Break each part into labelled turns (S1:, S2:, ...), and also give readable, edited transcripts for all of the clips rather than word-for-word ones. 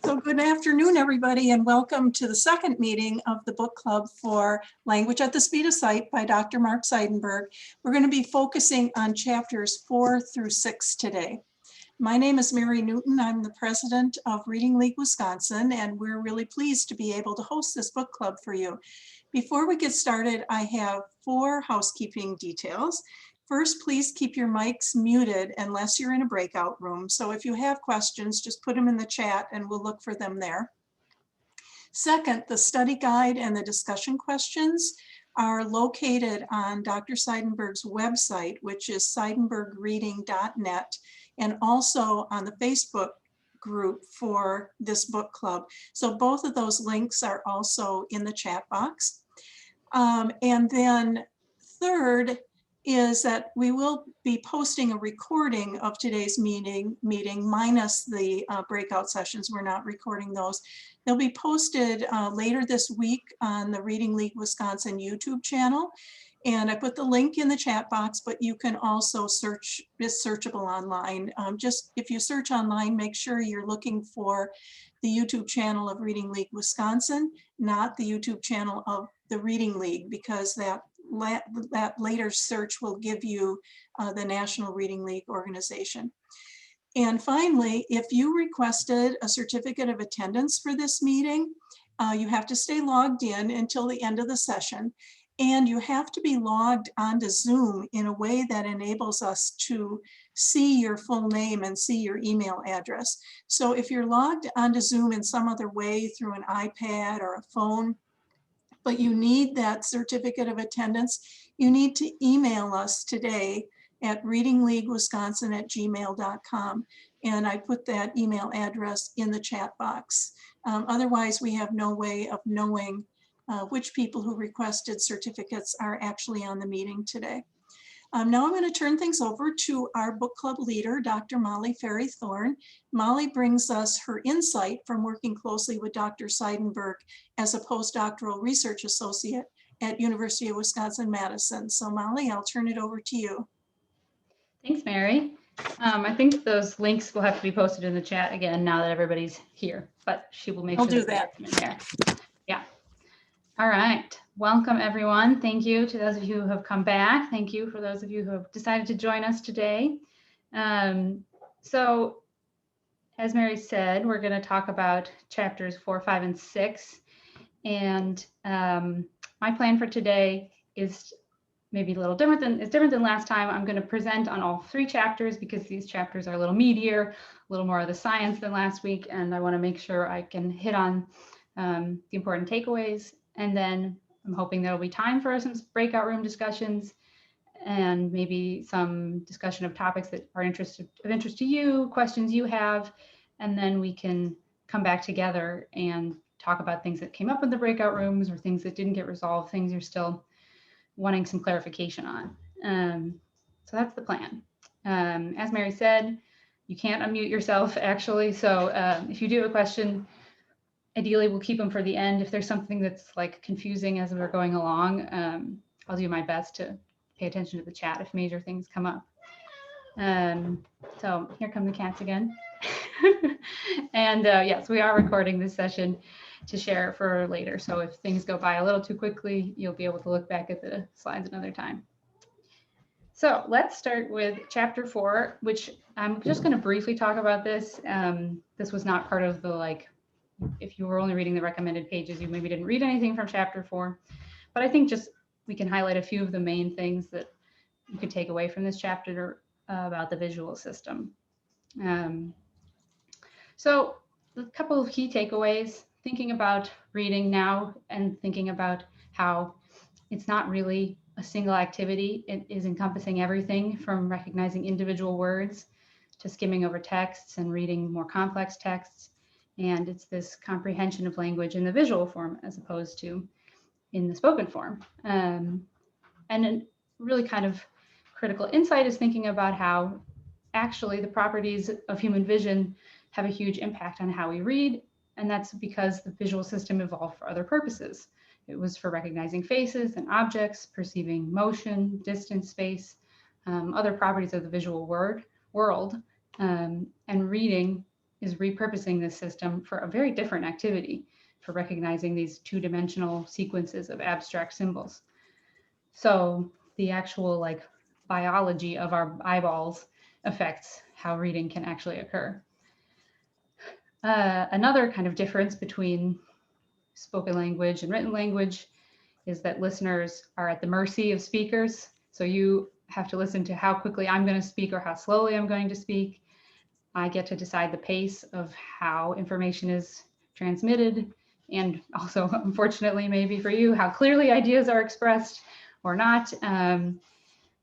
S1: So good afternoon, everybody, and welcome to the second meeting of the book club for Language at the Speed of Sight by Dr. Mark Seidenberg. We're going to be focusing on chapters 4 through 6 today. My name is Mary Newton. I'm the president of Reading League Wisconsin, and we're really pleased to be able to host this book club for you. Before we get started, I have 4 housekeeping details. First, please keep your mics muted unless you're in a breakout room. So if you have questions, just put them in the chat and we'll look for them there. Second, the study guide and the discussion questions are located on Dr. Seidenberg's website, which is seidenbergreading.net, and also on the Facebook group for this book club. So both of those links are also in the chat box. And then third is that we will be posting a recording of today's meeting minus the breakout sessions. We're not recording those. They'll be posted later this week on the Reading League Wisconsin YouTube channel. And I put the link in the chat box, but you can also search, it's searchable online. Just if you search online, make sure you're looking for the YouTube channel of Reading League Wisconsin, not the YouTube channel of the Reading League, because that later search will give you the National Reading League organization. And finally, if you requested a certificate of attendance for this meeting, you have to stay logged in until the end of the session. And you have to be logged onto Zoom in a way that enables us to see your full name and see your email address. So if you're logged onto Zoom in some other way through an iPad or a phone, but you need that certificate of attendance, you need to email us today at readingleaguewisconsin@gmail.com. And I put that email address in the chat box. Otherwise, we have no way of knowing which people who requested certificates are actually on the meeting today. Now I'm going to turn things over to our book club leader, Dr. Molly Ferry-Thorne. Molly brings us her insight from working closely with Dr. Seidenberg as a postdoctoral research associate at University of Wisconsin-Madison. So Molly, I'll turn it over to you.
S2: Thanks, Mary. I think those links will have to be posted in the chat again now that everybody's here, but she will make sure
S1: I'll do that.
S2: In there. Yeah. All right. Welcome, everyone. Thank you to those of you who have come back. Thank you for those of you who have decided to join us today. So, as Mary said, we're going to talk about chapters 4, 5, and 6. And my plan for today is maybe a little different than last time. I'm going to present on all 3 chapters because these chapters are a little meatier, a little more of the science than last week, and I want to make sure I can hit on the important takeaways. And then I'm hoping there'll be time for some breakout room discussions and maybe some discussion of topics that are of interest to you, questions you have, and then we can come back together and talk about things that came up in the breakout rooms or things that didn't get resolved, things you're still wanting some clarification on. So that's the plan. As Mary said, you can't unmute yourself actually. So if you do have a question, ideally we'll keep them for the end. If there's something that's like confusing as we're going along, I'll do my best to pay attention to the chat if major things come up. So here come the cats again. And yes, we are recording this session to share for later. So if things go by a little too quickly, you'll be able to look back at the slides another time. So let's start with chapter 4, which I'm just going to briefly talk about this. This was not part of the if you were only reading the recommended pages, you maybe didn't read anything from chapter 4. But I think just we can highlight a few of the main things that you could take away from this chapter about the visual system. So a couple of key takeaways, thinking about reading now and thinking about how it's not really a single activity. It is encompassing everything from recognizing individual words to skimming over texts and reading more complex texts. And it's this comprehension of language in the visual form as opposed to in the spoken form. And a really kind of critical insight is thinking about how actually the properties of human vision have a huge impact on how we read. And that's because the visual system evolved for other purposes. It was for recognizing faces and objects, perceiving motion, distance, space, other properties of the visual world. And reading is repurposing this system for a very different activity, for recognizing these two-dimensional sequences of abstract symbols. So the actual like biology of our eyeballs affects how reading can actually occur. Another kind of difference between spoken language and written language is that listeners are at the mercy of speakers. So you have to listen to how quickly I'm going to speak or how slowly I'm going to speak. I get to decide the pace of how information is transmitted, and also, unfortunately, maybe for you, how clearly ideas are expressed or not.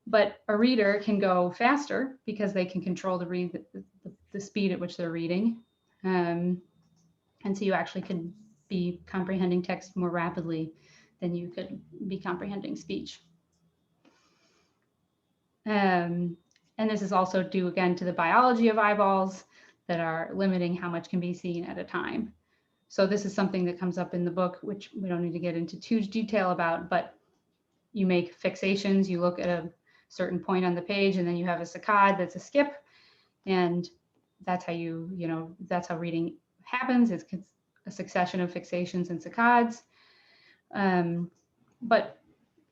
S2: But a reader can go faster because they can control the speed at which they're reading. And so you actually can be comprehending text more rapidly than you could be comprehending speech. And this is also due again to the biology of eyeballs that are limiting how much can be seen at a time. So this is something that comes up in the book, which we don't need to get into too much detail about, but you make fixations, you look at a certain point on the page, and then you have a saccade that's a skip. And that's how that's how reading happens. It's a succession of fixations and saccades. But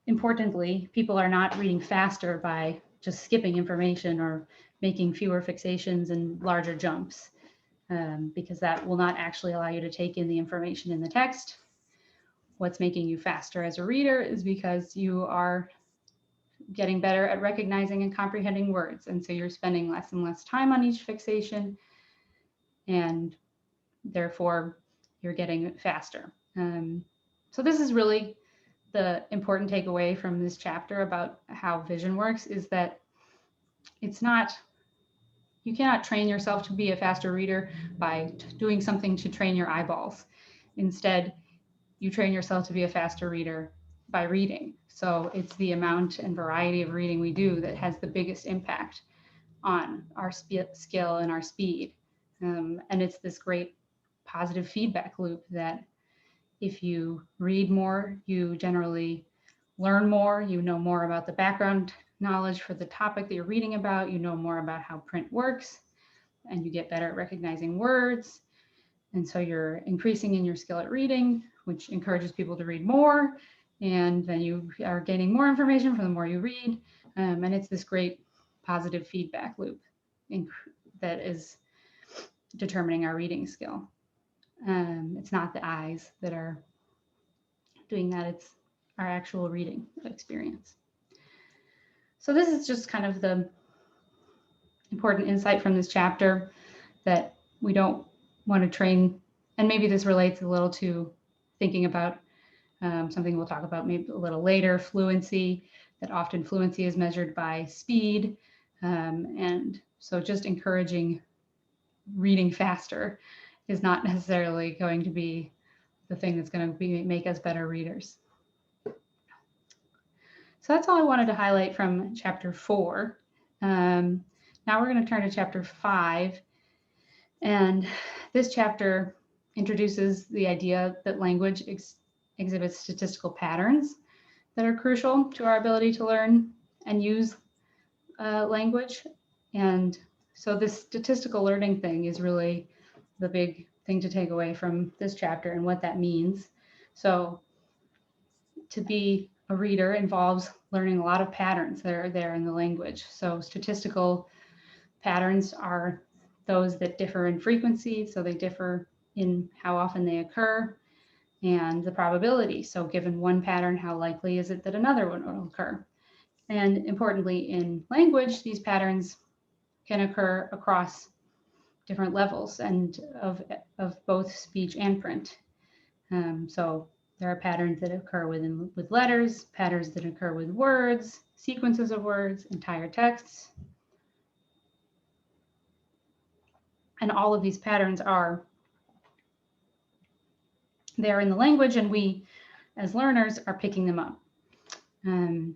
S2: importantly, people are not reading faster by just skipping information or making fewer fixations and larger jumps, because that will not actually allow you to take in the information in the text. What's making you faster as a reader is because you are getting better at recognizing and comprehending words. And so you're spending less and less time on each fixation, and therefore you're getting faster. So this is really the important takeaway from this chapter about how vision works, is that you cannot train yourself to be a faster reader by doing something to train your eyeballs. Instead, you train yourself to be a faster reader by reading. So it's the amount and variety of reading we do that has the biggest impact on our skill and our speed. And it's this great positive feedback loop that if you read more, you generally learn more, you know more about the background knowledge for the topic that you're reading about, you know more about how print works, and you get better at recognizing words. And so you're increasing in your skill at reading, which encourages people to read more. And then you are gaining more information from the more you read. And it's this great positive feedback loop that is determining our reading skill. It's not the eyes that are doing that, it's our actual reading experience. So this is just kind of the important insight from this chapter, that we don't want to train, and maybe this relates a little to thinking about something we'll talk about maybe a little later, fluency, that often fluency is measured by speed. And so just encouraging reading faster is not necessarily going to be the thing that's going to make us better readers. So that's all I wanted to highlight from chapter 4. Now we're going to turn to chapter 5. And this chapter introduces the idea that language exhibits statistical patterns that are crucial to our ability to learn and use language. And so this statistical learning thing is really the big thing to take away from this chapter and what that means. So to be a reader involves learning a lot of patterns that are there in the language. So statistical patterns are those that differ in frequency, so they differ in how often they occur, and the probability. So given one pattern, how likely is it that another one will occur? And importantly, in language, these patterns can occur across different levels and of both speech and print. So there are patterns that occur with letters, patterns that occur with words, sequences of words, entire texts. And all of these patterns are there in the language, and we as learners are picking them up and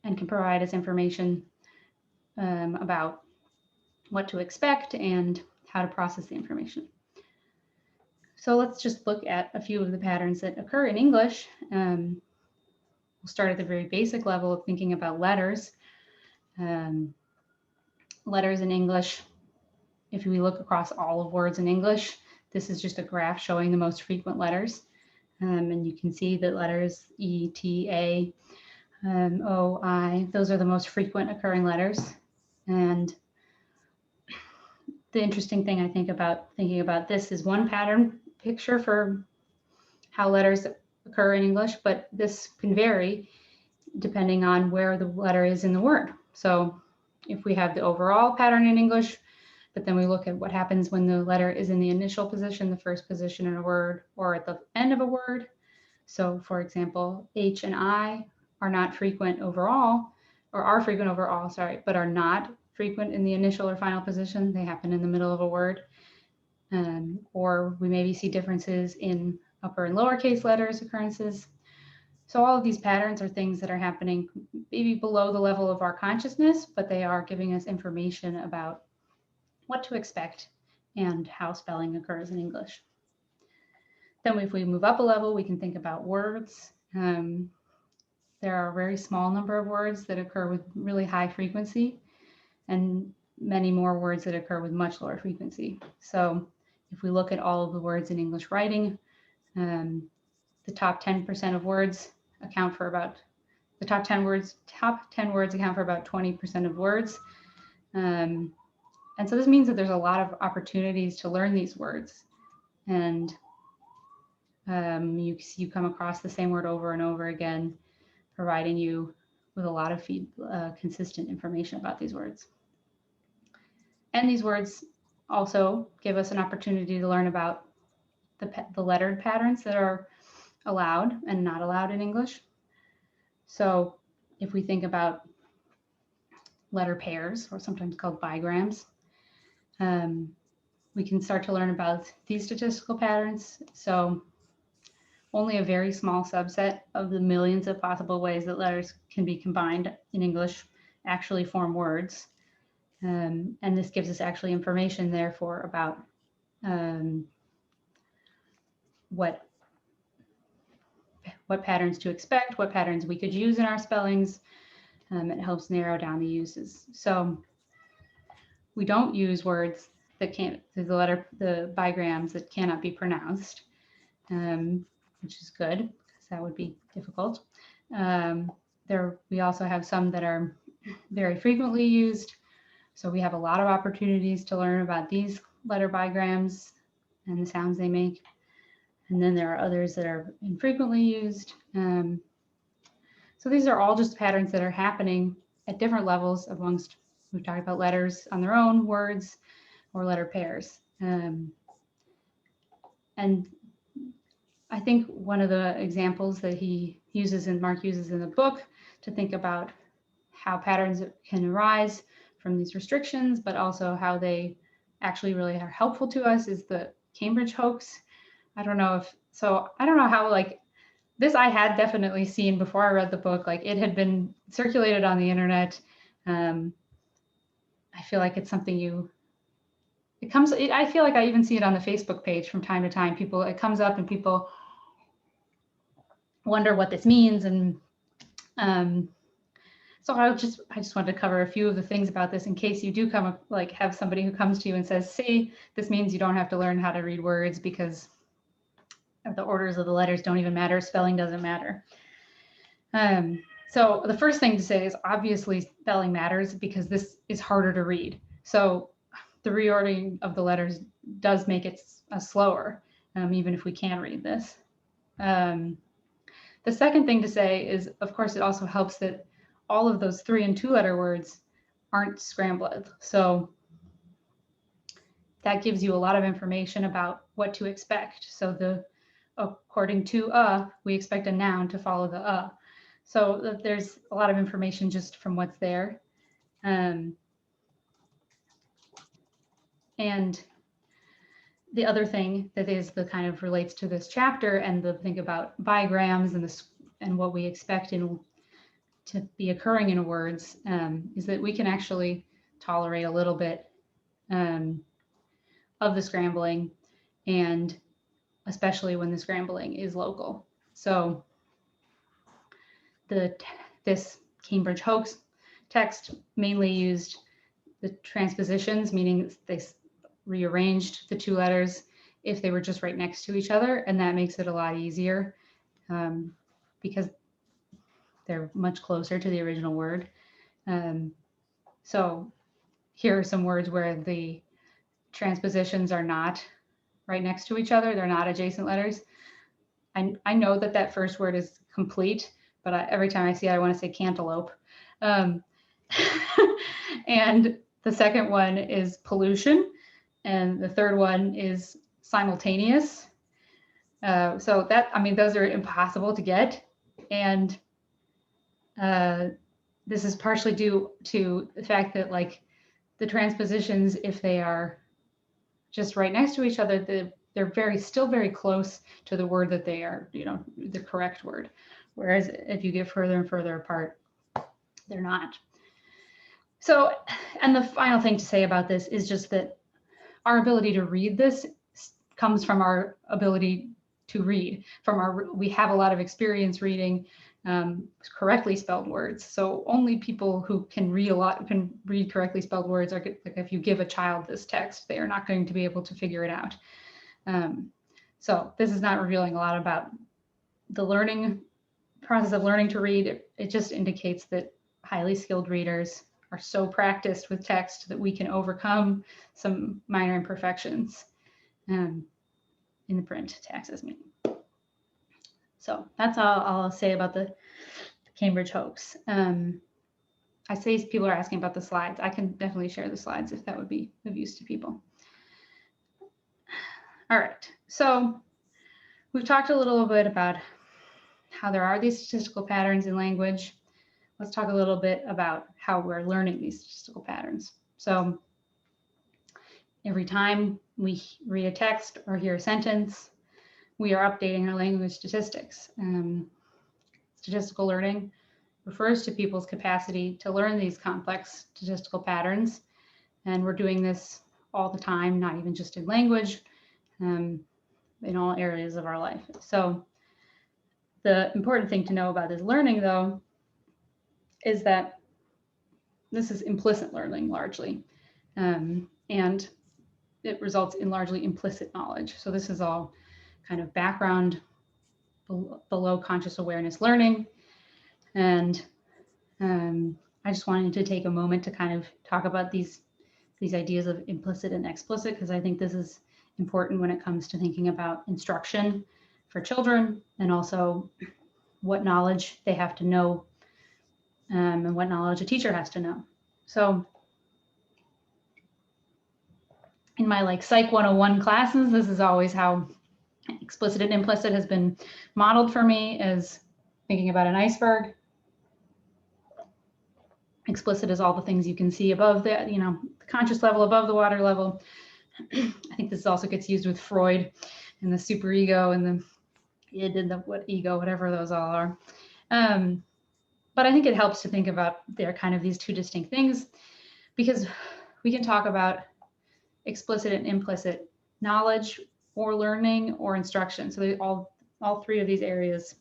S2: can provide us information about what to expect and how to process the information. So let's just look at a few of the patterns that occur in English. We'll start at the very basic level of thinking about letters. Letters in English if we look across all of words in English, this is just a graph showing the most frequent letters. And you can see that letters E, T, A, O, I, those are the most frequent occurring letters. And the interesting thing I think about thinking about this is one pattern picture for how letters occur in English, but this can vary depending on where the letter is in the word. So if we have the overall pattern in English, but then we look at what happens when the letter is in the initial position, the first position in a word, or at the end of a word. So for example, H and I are not frequent overall, or are frequent overall, sorry, but are not frequent in the initial or final position. They happen in the middle of a word. Or we maybe see differences in upper and lowercase letters occurrences. So all of these patterns are things that are happening maybe below the level of our consciousness, but they are giving us information about what to expect and how spelling occurs in English. Then if we move up a level, we can think about words. There are a very small number of words that occur with really high frequency and many more words that occur with much lower frequency. So if we look at all of the words in English writing, the top 10% of words account for about, the top 10 words account for about 20% of words. And so this means that there's a lot of opportunities to learn these words. And you come across the same word over and over again, providing you with a lot of consistent information about these words. And these words also give us an opportunity to learn about the lettered patterns that are allowed and not allowed in English. So if we think about letter pairs, or sometimes called bigrams, we can start to learn about these statistical patterns. So only a very small subset of the millions of possible ways that letters can be combined in English actually form words. And this gives us actually information, therefore, about what patterns to expect, what patterns we could use in our spellings. It helps narrow down the uses. So we don't use words that can't, the bigrams that cannot be pronounced, which is good because that would be difficult. We also have some that are very frequently used. So we have a lot of opportunities to learn about these letter bigrams and the sounds they make. And then there are others that are infrequently used. So these are all just patterns that are happening at different levels amongst, we've talked about letters on their own, words, or letter pairs. And I think one of the examples that Mark uses in the book to think about how patterns can arise from these restrictions, but also how they actually really are helpful to us, is the Cambridge hoax. I don't know how, like, this I had definitely seen before I read the book. Like, it had been circulated on the internet. I feel like it's something I feel like I even see it on the Facebook page from time to time. It comes up and people wonder what this means. And so I just wanted to cover a few of the things about this in case you do have somebody who comes to you and says, see, this means you don't have to learn how to read words because the orders of the letters don't even matter. Spelling doesn't matter. So the first thing to say is obviously spelling matters because this is harder to read. So the reordering of the letters does make it slower, even if we can read this. The second thing to say is, of course, it also helps that all of those 3- and 2-letter words aren't scrambled. So that gives you a lot of information about what to expect. So according to we expect a noun to follow the So there's a lot of information just from what's there. And the other thing that is the kind of relates to this chapter and the thing about bigrams and what we expect to be occurring in words is that we can actually tolerate a little bit of the scrambling, and especially when the scrambling is local. So this Cambridge hoax text mainly used the transpositions, meaning rearranged the two letters if they were just right next to each other, and that makes it a lot easier because they're much closer to the original word. So here are some words where the transpositions are not right next to each other. They're not adjacent letters. I know that first word is complete, but every time I see it, I want to say cantaloupe. And the second one is pollution. And the third one is simultaneous. So that, I mean, those are impossible to get. And this is partially due to the fact that like the transpositions, if they are just right next to each other, they're still very close to the word that they are, the correct word. Whereas if you get further and further apart, they're not. So, and the final thing to say about this is just that our ability to read this comes from our ability to read. We have a lot of experience reading correctly spelled words. So only people who can read correctly spelled words are like, if you give a child this text, they are not going to be able to figure it out. So this is not revealing a lot about the learning process of learning to read. It just indicates that highly skilled readers are so practiced with text that we can overcome some minor imperfections in the print to access meaning. So that's all I'll say about the Cambridge hoax. I say people are asking about the slides. I can definitely share the slides if that would be of use to people. All right, so we've talked a little bit about how there are these statistical patterns in language. Let's talk a little bit about how we're learning these statistical patterns. So every time we read a text or hear a sentence, we are updating our language statistics. Statistical learning refers to people's capacity to learn these complex statistical patterns. And we're doing this all the time, not even just in language, in all areas of our life. So the important thing to know about this learning, though, is that this is implicit learning largely, and it results in largely implicit knowledge. So this is all kind of background, below conscious awareness learning. And I just wanted to take a moment to kind of talk about these ideas of implicit and explicit, because I think this is important when it comes to thinking about instruction for children, and also what knowledge they have to know and what knowledge a teacher has to know. So in my like Psych 101 classes, this is always how explicit and implicit has been modeled for me, as thinking about an iceberg. Explicit is all the things you can see above the, the conscious level, above the water level. I think this also gets used with Freud and the superego and the id and the what ego, whatever those all are. But I think it helps to think about they're kind of these two distinct things, because we can talk about explicit and implicit knowledge or learning or instruction. So all three of these areas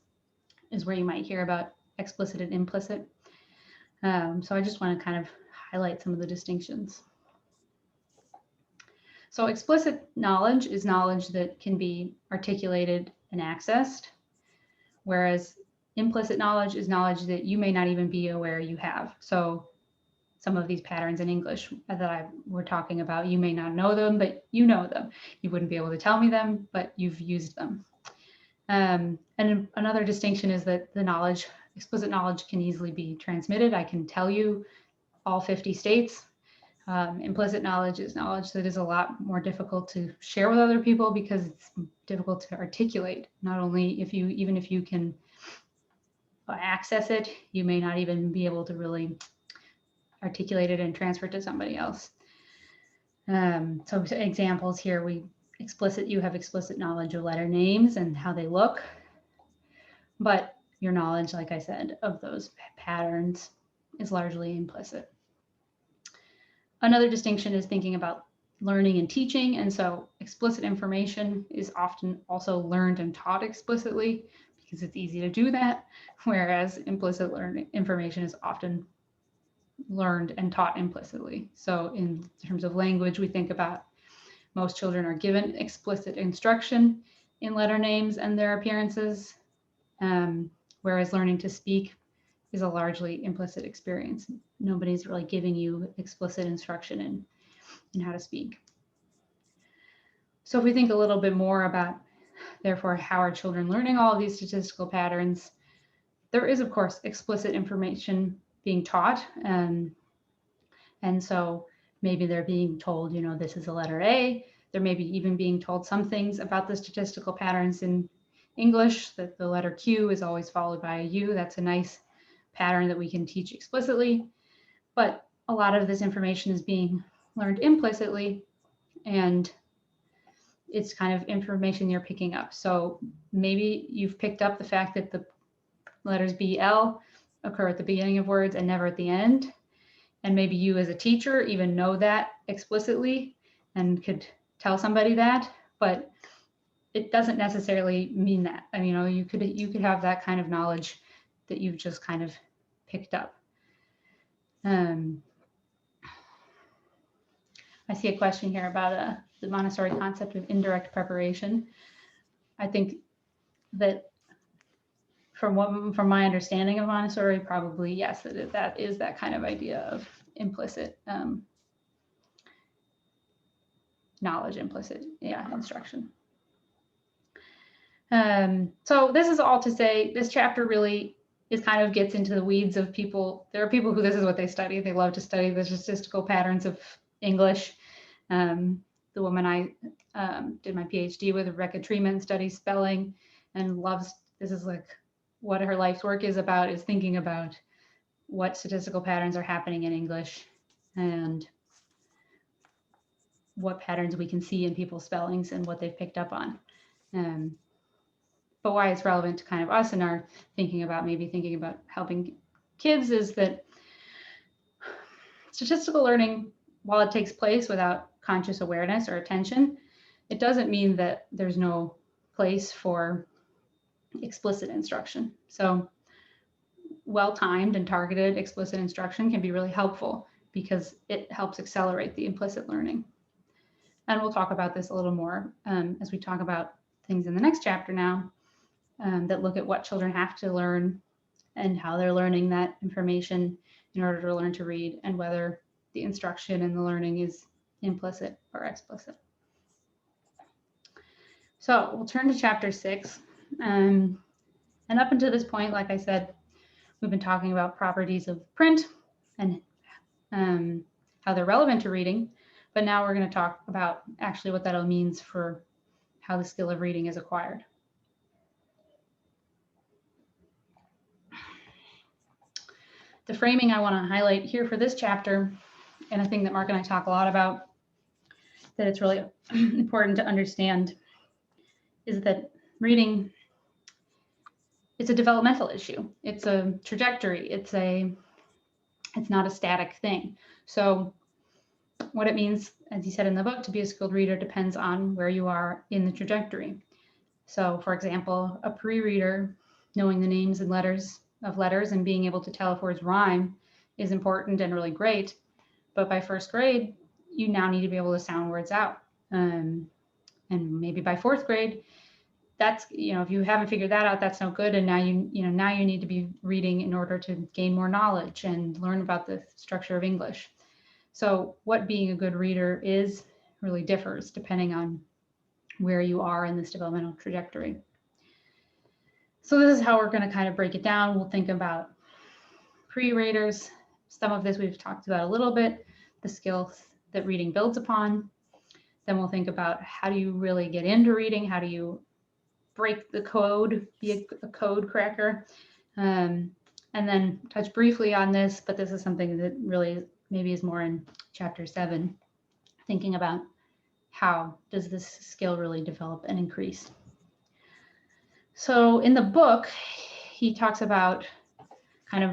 S2: is where you might hear about explicit and implicit. So I just want to kind of highlight some of the distinctions. So explicit knowledge is knowledge that can be articulated and accessed, whereas implicit knowledge is knowledge that you may not even be aware you have. So some of these patterns in English that we're talking about, you may not know them, but you know them. You wouldn't be able to tell me them, but you've used them. And another distinction is that explicit knowledge can easily be transmitted. I can tell you all 50 states. Implicit knowledge is knowledge that is a lot more difficult to share with other people, because it's difficult to articulate. Not only even if you can access it, you may not even be able to really articulate it and transfer it to somebody else. So examples here, you have explicit knowledge of letter names and how they look, but your knowledge, like I said, of those patterns is largely implicit. Another distinction is thinking about learning and teaching. And so explicit information is often also learned and taught explicitly, because it's easy to do that, whereas implicit information is often learned and taught implicitly. So in terms of language, we think about most children are given explicit instruction in letter names and their appearances, whereas learning to speak is a largely implicit experience. Nobody's really giving you explicit instruction in how to speak. So if we think a little bit more about, therefore, how are children learning all of these statistical patterns, there is, of course, explicit information being taught. And so maybe they're being told, you know, this is a letter A. They're maybe even being told some things about the statistical patterns in English, that the letter Q is always followed by a U. That's a nice pattern that we can teach explicitly. But a lot of this information is being learned implicitly, and it's kind of information you're picking up. So maybe you've picked up the fact that the letters B, L occur at the beginning of words and never at the end. And maybe you as a teacher even know that explicitly and could tell somebody that, but it doesn't necessarily mean that. I mean, you could have that kind of knowledge that you've just kind of picked up. I see a question here about the Montessori concept of indirect preparation. I think that from my understanding of Montessori, probably yes, that is that kind of idea of implicit knowledge, implicit, instruction. So this is all to say, this chapter really gets into the weeds of people. There are people who this is what they study. They love to study the statistical patterns of English. The woman I did my PhD with, Rebecca Treeman, studies spelling and loves, this is like what her life's work is about, is thinking about what statistical patterns are happening in English and what patterns we can see in people's spellings and what they've picked up on. But why it's relevant to kind of us and our thinking about helping kids is that statistical learning, while it takes place without conscious awareness or attention, it doesn't mean that there's no place for explicit instruction. So well-timed and targeted explicit instruction can be really helpful because it helps accelerate the implicit learning. And we'll talk about this a little more as we talk about things in the next chapter now that look at what children have to learn and how they're learning that information in order to learn to read, and whether the instruction and the learning is implicit or explicit. So we'll turn to chapter 6. And up until this point, like I said, we've been talking about properties of print and how they're relevant to reading. But now we're going to talk about actually what that all means for how the skill of reading is acquired. The framing I want to highlight here for this chapter, and a thing that Mark and I talk a lot about, that it's really important to understand, is that reading, it's a developmental issue. It's a trajectory. It's not a static thing. So what it means, as you said in the book, to be a skilled reader depends on where you are in the trajectory. So for example, a pre-reader knowing the names and letters and being able to tell if words rhyme is important and really great. But by first grade, you now need to be able to sound words out. And maybe by fourth grade, that's, if you haven't figured that out, that's no good. And now you need to be reading in order to gain more knowledge and learn about the structure of English. So what being a good reader is really differs depending on where you are in this developmental trajectory. So this is how we're going to kind of break it down. We'll think about pre-readers. Some of this we've talked about a little bit, the skills that reading builds upon. Then we'll think about how do you really get into reading? How do you break the code, be a code cracker? And then touch briefly on this, but this is something that really maybe is more in chapter 7, thinking about how does this skill really develop and increase. So in the book, he talks about kind of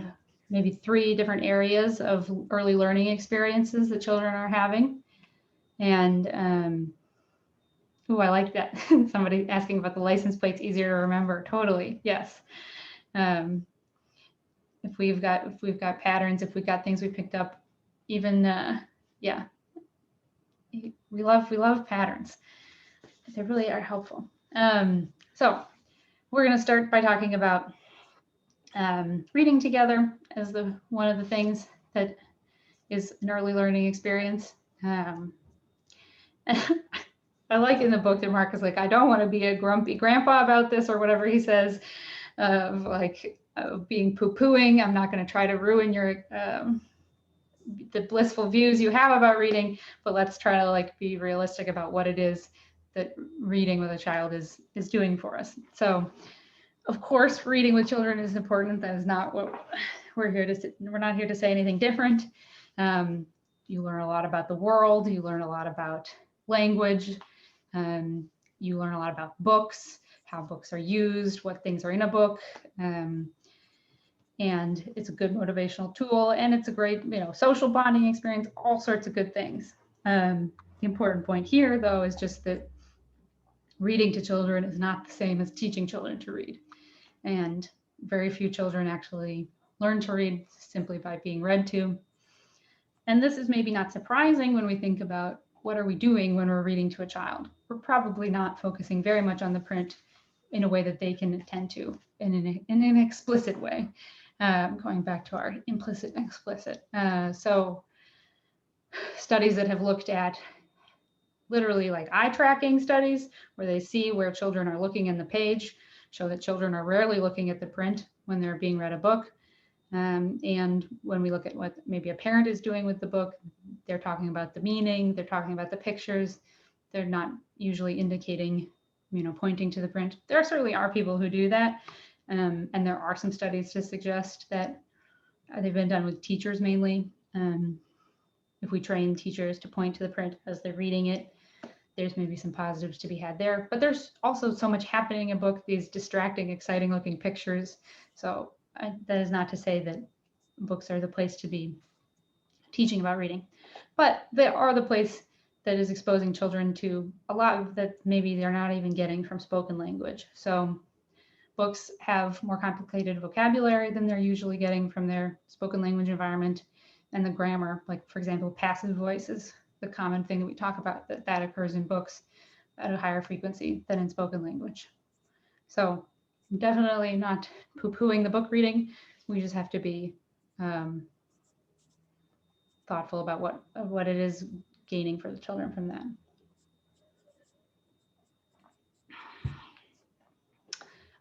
S2: maybe 3 different areas of early learning experiences that children are having. And, I like that. Somebody asking about the license plates, easier to remember. Totally, yes. If we've got patterns, if we've got things we picked up, even we love patterns. They really are helpful. So we're going to start by talking about reading together as one of the things that is an early learning experience. I like in the book that Mark is like, I don't want to be a grumpy grandpa about this, or whatever he says, being poo-pooing. I'm not going to try to ruin your the blissful views you have about reading, but let's try to like be realistic about what it is that reading with a child is doing for us. So of course, reading with children is important. That is not what we're here to say. We're not here to say anything different. You learn a lot about the world. You learn a lot about language. You learn a lot about books, how books are used, what things are in a book. And it's a good motivational tool, and it's a great, social bonding experience, all sorts of good things. The important point here, though, is just that reading to children is not the same as teaching children to read. And very few children actually learn to read simply by being read to. And this is maybe not surprising when we think about what are we doing when we're reading to a child. We're probably not focusing very much on the print in a way that they can attend to in an explicit way. Going back to our implicit and explicit. So studies that have looked at literally like eye tracking studies, where they see where children are looking in the page, show that children are rarely looking at the print when they're being read a book. And when we look at what maybe a parent is doing with the book, they're talking about the meaning, they're talking about the pictures. They're not usually indicating, pointing to the print. There certainly are people who do that. And there are some studies to suggest that they've been done with teachers mainly. If we train teachers to point to the print as they're reading it, there's maybe some positives to be had there. But there's also so much happening in a book, these distracting, exciting looking pictures. So that is not to say that books are the place to be teaching about reading, but they are the place that is exposing children to a lot that maybe they're not even getting from spoken language. So books have more complicated vocabulary than they're usually getting from their spoken language environment, and the grammar, like for example, passive voice is the common thing that we talk about that occurs in books at a higher frequency than in spoken language. So definitely not poo-pooing the book reading. We just have to be thoughtful about what it is gaining for the children from that.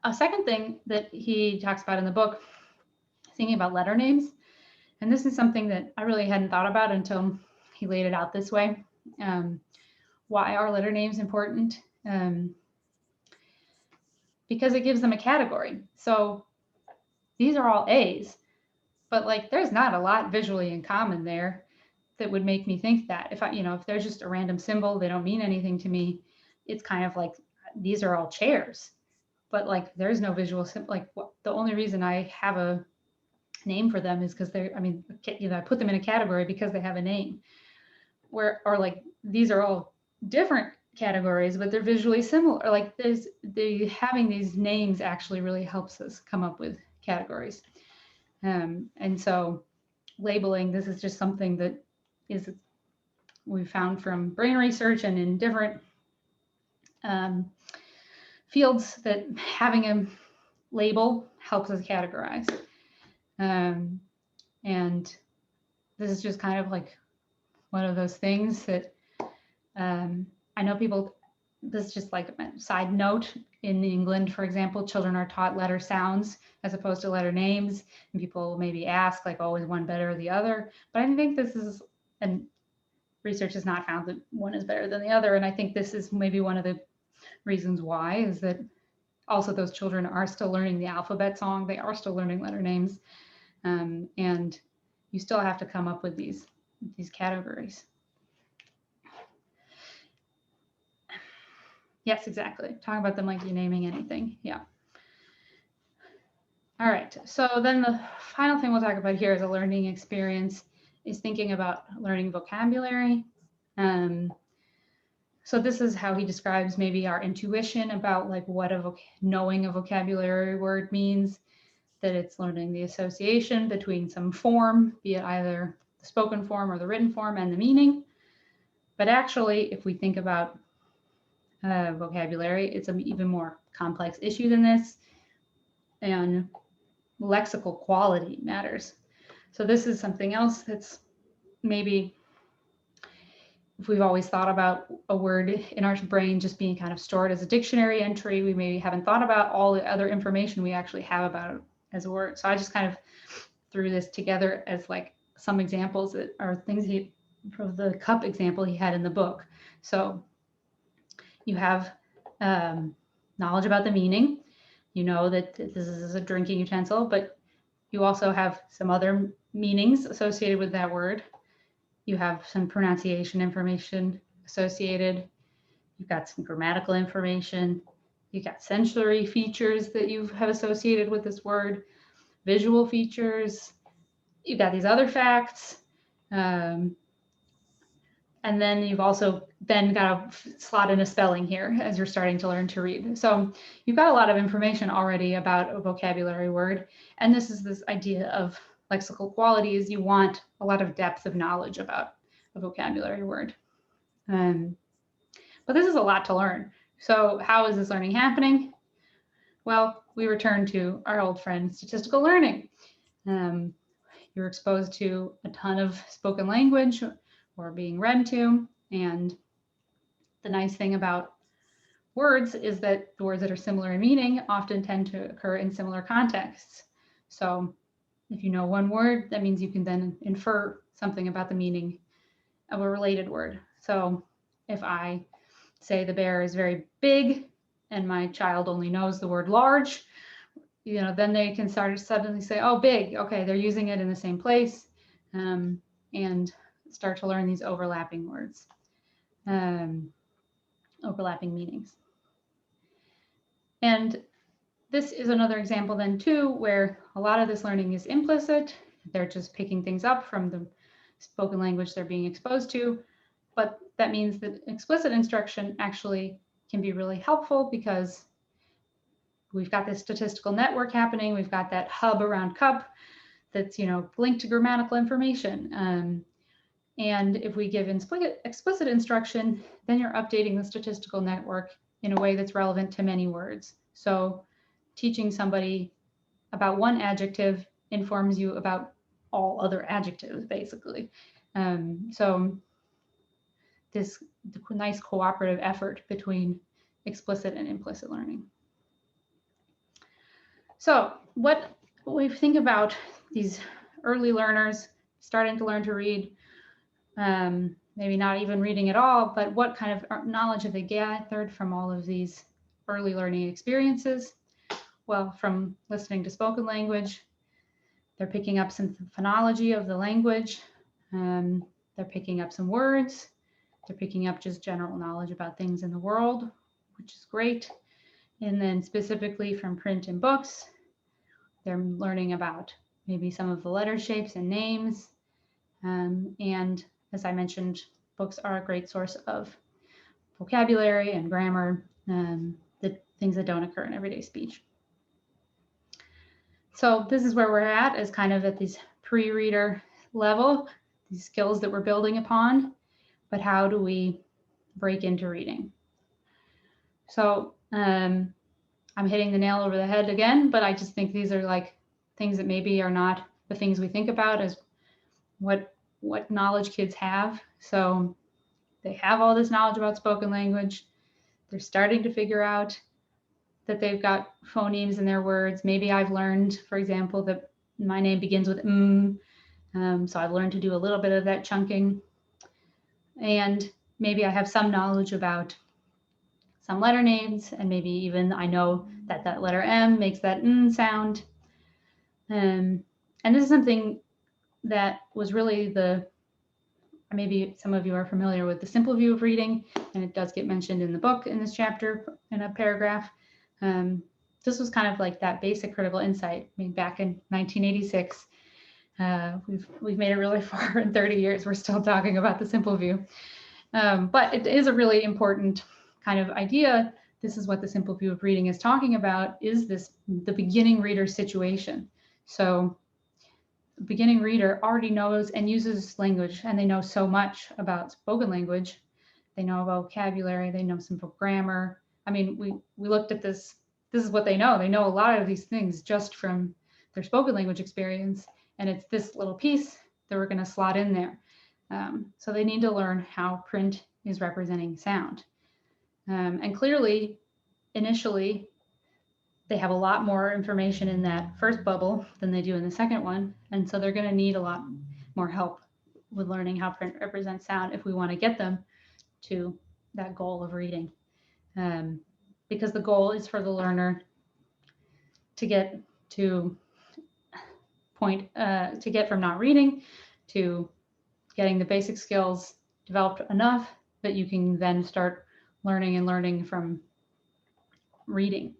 S2: A second thing that he talks about in the book, thinking about letter names. And this is something that I really hadn't thought about until he laid it out this way. Why are letter names important? Because it gives them a category. So these are all A's, but like there's not a lot visually in common there that would make me think that. If if there's just a random symbol, they don't mean anything to me. It's kind of like these are all chairs, but like there's no visual symbol. Like the only reason I have a name for them is because I put them in a category because they have a name. Or like these are all different categories, but they're visually similar. Like having these names actually really helps us come up with categories. And so labeling, this is just something that we found from brain research and in different fields, that having a label helps us categorize. And this is just kind of like one of those things that I know people, this is just like a side note. In England, for example, children are taught letter sounds as opposed to letter names. And people maybe ask, like, oh, is one better or the other? But I think this is, and research has not found that one is better than the other. And I think this is maybe one of the reasons why, is that also those children are still learning the alphabet song. They are still learning letter names. And you still have to come up with these categories. Yes, exactly. Talk about them like you're naming anything. Yeah. All right. So then the final thing we'll talk about here as a learning experience is thinking about learning vocabulary. So this is how he describes maybe our intuition about like what knowing a vocabulary word means, that it's learning the association between some form, be it either the spoken form or the written form, and the meaning. But actually, if we think about vocabulary, it's an even more complex issue than this, and lexical quality matters. So this is something else that's maybe, if we've always thought about a word in our brain just being kind of stored as a dictionary entry, we maybe haven't thought about all the other information we actually have about it as a word. So I just kind of threw this together as like some examples that are things from the cup example he had in the book. So you have knowledge about the meaning. You know that this is a drinking utensil, but you also have some other meanings associated with that word. You have some pronunciation information associated. You've got some grammatical information. You've got sensory features that you have associated with this word, visual features. You've got these other facts. And then you've also then got to slot in a spelling here as you're starting to learn to read. So you've got a lot of information already about a vocabulary word. And this is this idea of lexical quality is you want a lot of depth of knowledge about a vocabulary word. But this is a lot to learn. So how is this learning happening? Well, we return to our old friend, statistical learning. You're exposed to a ton of spoken language or being read to. And the nice thing about words is that the words that are similar in meaning often tend to occur in similar contexts. So if you know one word, that means you can then infer something about the meaning of a related word. So if I say the bear is very big and my child only knows the word large, then they can start to suddenly say, oh, big. Okay, they're using it in the same place, and start to learn these overlapping words, overlapping meanings. And this is another example then too, where a lot of this learning is implicit. They're just picking things up from the spoken language they're being exposed to. But that means that explicit instruction actually can be really helpful because we've got this statistical network happening. We've got that hub around CUP that's linked to grammatical information. And if we give explicit instruction, then you're updating the statistical network in a way that's relevant to many words. So teaching somebody about one adjective informs you about all other adjectives, basically. So this nice cooperative effort between explicit and implicit learning. So what we think about these early learners starting to learn to read, maybe not even reading at all, but what kind of knowledge have they gathered from all of these early learning experiences? Well, from listening to spoken language, they're picking up some phonology of the language. They're picking up some words. They're picking up just general knowledge about things in the world, which is great. And then specifically from print and books, they're learning about maybe some of the letter shapes and names. And as I mentioned, books are a great source of vocabulary and grammar, the things that don't occur in everyday speech. So this is where we're at, is kind of at this pre-reader level, these skills that we're building upon, but how do we break into reading? So I'm hitting the nail over the head again, but I just think these are like things that maybe are not the things we think about as what knowledge kids have. So they have all this knowledge about spoken language. They're starting to figure out that they've got phonemes in their words. Maybe I've learned, for example, that my name begins with so I've learned to do a little bit of that chunking. And maybe I have some knowledge about some letter names, and maybe even I know that that letter M makes that sound. And this is something that was really maybe some of you are familiar with the simple view of reading, and it does get mentioned in the book in this chapter in a paragraph. This was kind of like that basic critical insight. I mean, back in 1986, we've made it really far in 30 years. We're still talking about the simple view. But it is a really important kind of idea. This is what the simple view of reading is talking about, is the beginning reader situation. So the beginning reader already knows and uses language, and they know so much about spoken language they know vocabulary, they know simple grammar. I mean, we looked at this. This is what they know. They know a lot of these things just from their spoken language experience, and it's this little piece that we're going to slot in there. So they need to learn how print is representing sound. And clearly, initially, they have a lot more information in that first bubble than they do in the second one. And so they're going to need a lot more help with learning how print represents sound if we want to get them to that goal of reading. Because the goal is for the learner to get to to get from not reading to getting the basic skills developed enough that you can then start learning from reading.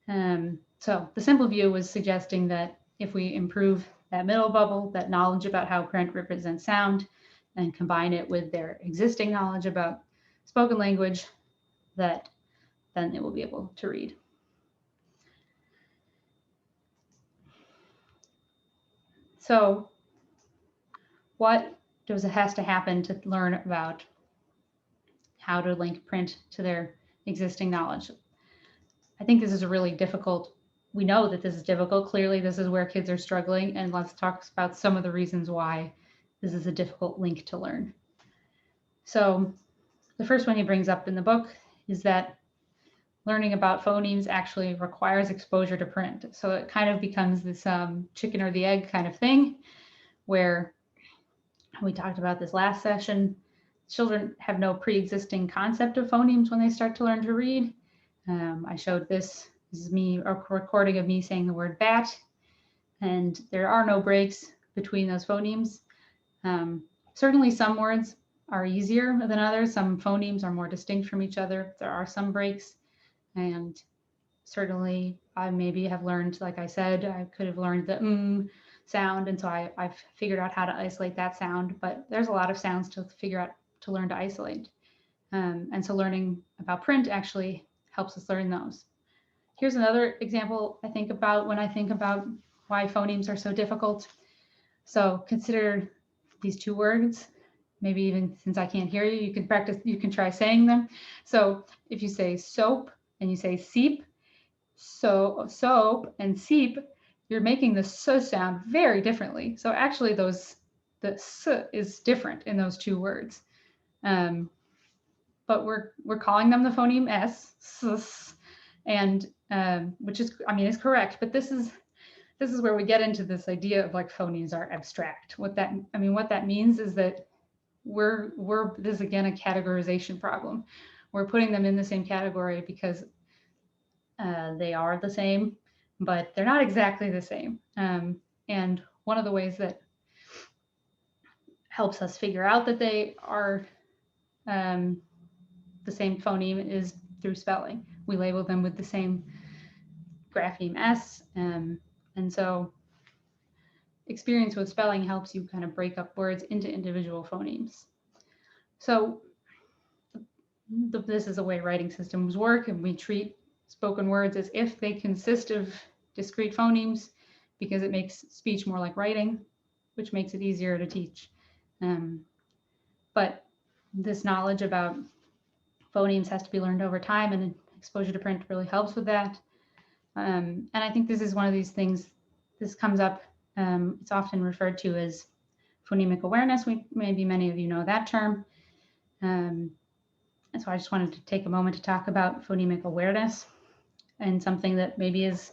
S2: So the simple view was suggesting that if we improve that middle bubble, that knowledge about how print represents sound, and combine it with their existing knowledge about spoken language, that then they will be able to read. So what has to happen to learn about how to link print to their existing knowledge? I think this is a really difficult, we know that this is difficult. Clearly, this is where kids are struggling, and let's talk about some of the reasons why this is a difficult link to learn. So the first one he brings up in the book is that learning about phonemes actually requires exposure to print. So it kind of becomes this chicken or the egg kind of thing, where we talked about this last session. Children have no pre-existing concept of phonemes when they start to learn to read. I showed this is me, a recording of me saying the word bat, and there are no breaks between those phonemes. Certainly some words are easier than others. Some phonemes are more distinct from each other. There are some breaks, and certainly I maybe have learned, like I said, I could have learned the sound, and so I've figured out how to isolate that sound, but there's a lot of sounds to learn to isolate. And so learning about print actually helps us learn those. Here's another example I think about when I think about why phonemes are so difficult. So consider these two words. Maybe even since I can't hear you, you can practice, you can try saying them. So if you say soap and you say seep, so soap and seep, you're making the s sound very differently. So actually the s is different in those two words. But we're calling them the phoneme s, and which is, I mean, is correct, but this is where we get into this idea of like phonemes are abstract. What that means is that this is again a categorization problem. We're putting them in the same category because they are the same, but they're not exactly the same. And one of the ways that helps us figure out that they are the same phoneme is through spelling. We label them with the same grapheme S. And so experience with spelling helps you kind of break up words into individual phonemes. So this is the way writing systems work, and we treat spoken words as if they consist of discrete phonemes because it makes speech more like writing, which makes it easier to teach. But this knowledge about phonemes has to be learned over time, and exposure to print really helps with that. And I think this is one of these things, this comes up, it's often referred to as phonemic awareness. Maybe many of you know that term. And so I just wanted to take a moment to talk about phonemic awareness and something that maybe is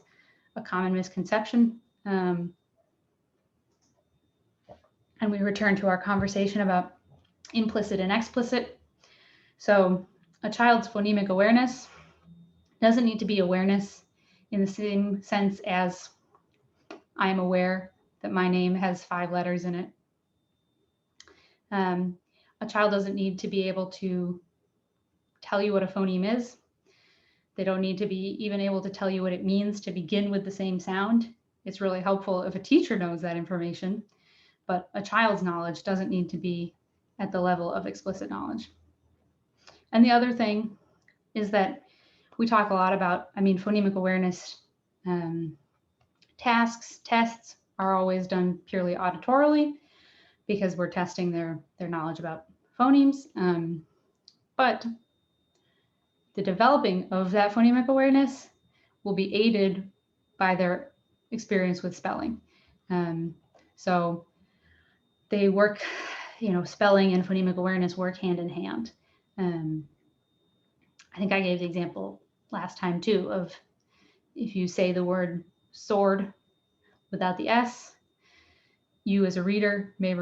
S2: a common misconception. And we return to our conversation about implicit and explicit. So a child's phonemic awareness doesn't need to be awareness in the same sense as I'm aware that my name has 5 letters in it. A child doesn't need to be able to tell you what a phoneme is. They don't need to be even able to tell you what it means to begin with the same sound. It's really helpful if a teacher knows that information, but a child's knowledge doesn't need to be at the level of explicit knowledge. And the other thing is that we talk a lot about, phonemic awareness tests are always done purely auditorily because we're testing their knowledge about phonemes. but the developing of that phonemic awareness will be aided by their experience with spelling. So they work, spelling and phonemic awareness work hand in hand. I think I gave the example last time too of if you say the word sword without the S, you as a reader may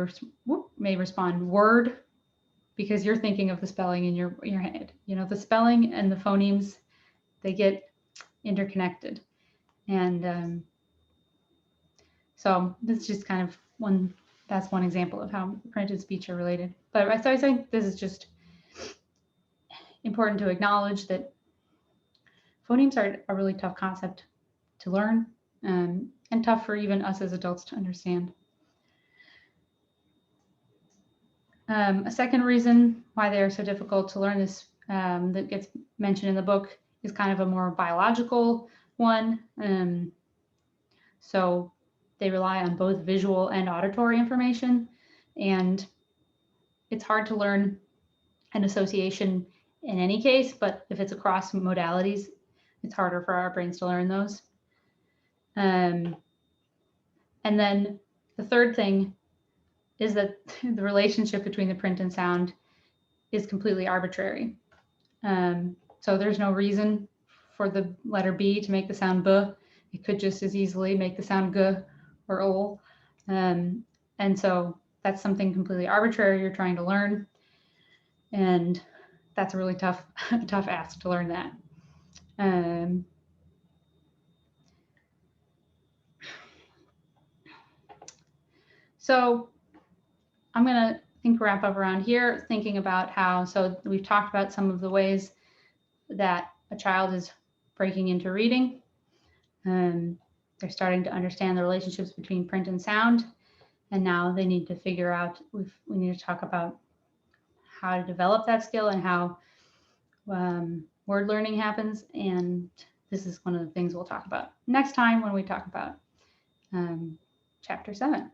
S2: respond word because you're thinking of the spelling in your head. The spelling and the phonemes, they get interconnected. And so this is just kind of that's one example of how print and speech are related. But I think this is just important to acknowledge that phonemes are a really tough concept to learn, and tough for even us as adults to understand. A second reason why they are so difficult to learn is that gets mentioned in the book is kind of a more biological one. So they rely on both visual and auditory information, and it's hard to learn an association in any case, but if it's across modalities, it's harder for our brains to learn those. And then the third thing is that the relationship between the print and sound is completely arbitrary. So there's no reason for the letter B to make the sound B. It could just as easily make the sound G or O. And so that's something completely arbitrary you're trying to learn. And that's a really tough ask to learn that. So I'm going to wrap up around here, thinking about how, so we've talked about some of the ways that a child is breaking into reading. They're starting to understand the relationships between print and sound. And now they need to figure out, we need to talk about how to develop that skill and how word learning happens. And this is one of the things we'll talk about next time when we talk about chapter 7.